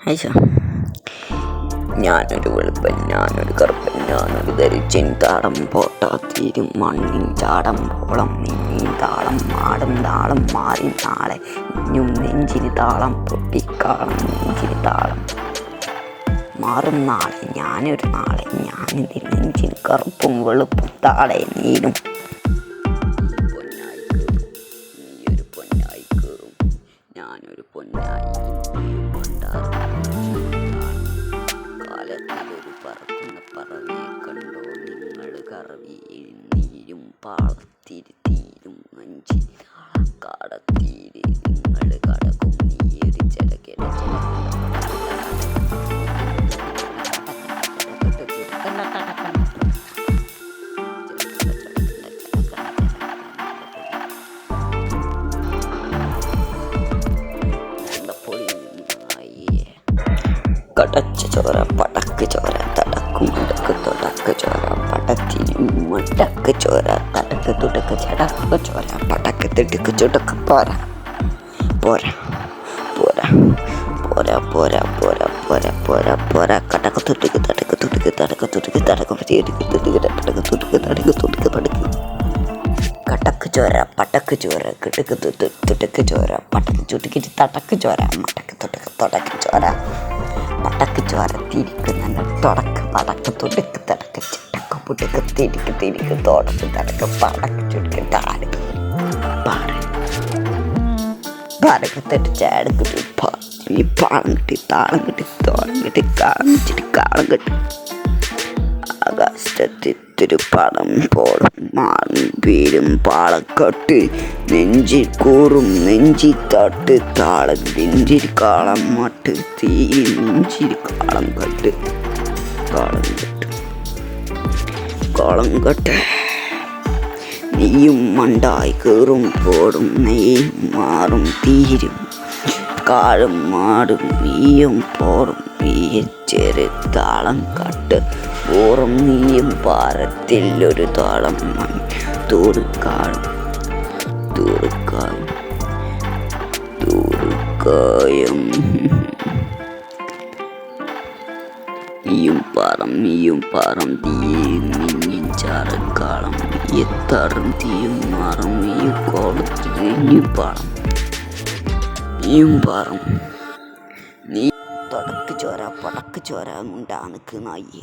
അയച്ച ഞാനൊരു വെളുപ്പൻ, ഞാനൊരു കറുപ്പൻ, ഞാനൊരു ധരിച്ചൻ താടം പോട്ടാ തീരും മണ്ണിൻ ചാടം പോളം നിന്നീ താളം മാടും താളം മാറി നാളെ ഇഞ്ഞും നെഞ്ചിന് താളം പൊട്ടിക്കാളം നെഞ്ചിന് താളം മാറും നാളെ ഞാനൊരു നാളെ ഞാനിത് നെഞ്ചിന് കറുപ്പും വെളുപ്പും താളെ നീരും നീയൊരു പൊന്നായി കയറും ഞാനൊരു പൊന്നായി കാലത്തിലൊരു പറക്കുന്ന പറവയെ കണ്ടോ നിങ്ങൾ കറവിയിൽ നീരും പാളത്തിരുത്തീരും മഞ്ചി കാടത്തീര് നിങ്ങൾ കടക്കും നീയൊരു ചെടകെട കടച്ച ചോര പടക്ക് ചോര തടക്കും മുടക്ക് തുടക്ക് ചോര പടത്തിനും മടക്ക് ചോര തടക്ക് തുടക്ക് ചടക്ക് ചോര പടക്ക് തിടുക്ക് ചുടക്ക് പോരാ പോരാ പോരാ പോരാ പോരാ പോരാ പോരാ പോരാ പോരാ കടക്ക് തുടുക്ക് തടക്ക് തുടുക്ക് തടക്ക് തുടുക്ക് തടക്ക് തിടുക്ക് തുടുക്ക് തടക്ക് തുടുക്ക് തടക്ക് തുടുക്ക് പടക്ക് കടക്ക് ചോര പടക്ക് ചോര കിടക്ക് തുടുക്ക് ചോര പടക്ക് ചുടുക്കിട്ട് തടക്ക് ചോര മടക്ക് തുടക്ക് തുടക്ക് ചോര പടക്ക് ചോര തിരിക്കുന്ന തുടക്ക് പടക്ക് തുടുക്ക് തടക്ക് ചിട്ടക്ക് പുടുക്ക് തിരിക്ക് തിരിക്ക് തുടക്ക് തടക്ക് പടക്ക് ചുടുക്ക് താട് പാടക്ക് തട്ട് ചാടക്കിട്ട് ഈ പാളം കിട്ടി താളം കിട്ടി തോളം കിട്ടി കാളം കിട്ടി കാളം കിട്ടി ആകാശത്തിരി പടം പോളും മാറും വീരും പാളക്കെട്ട് നെഞ്ചിൽ കൂറും നെഞ്ചി തട്ട് താളം നെഞ്ചിൽ കാളം മട്ട് തീ നെഞ്ചിൽ കാളം കെട്ട് കാളം കെട്ട് കാളം കെട്ട് നീയും മണ്ടായി കയറും പോടും നെയ്യും മാറും തീരും കാഴും മാടും നീയും പോറും ചെറു താളം കട്ട് ഓറും നീയും പാരത്തിൽ ഒരു താളം തൂറുക്കാളും തൂറുക്കാളും തൂറുക്കായം നീയും പാറം തീയും നിന്നിൻ ചാറക്കാളം എത്താറും തീയും മാറും നീയും കോളത്തിൽ നീയും പാളം നീയും പാറും നീ തുടക്ക് ചോര പടക്ക് ചോര ഉണ്ടാ നിൽക്ക് നായി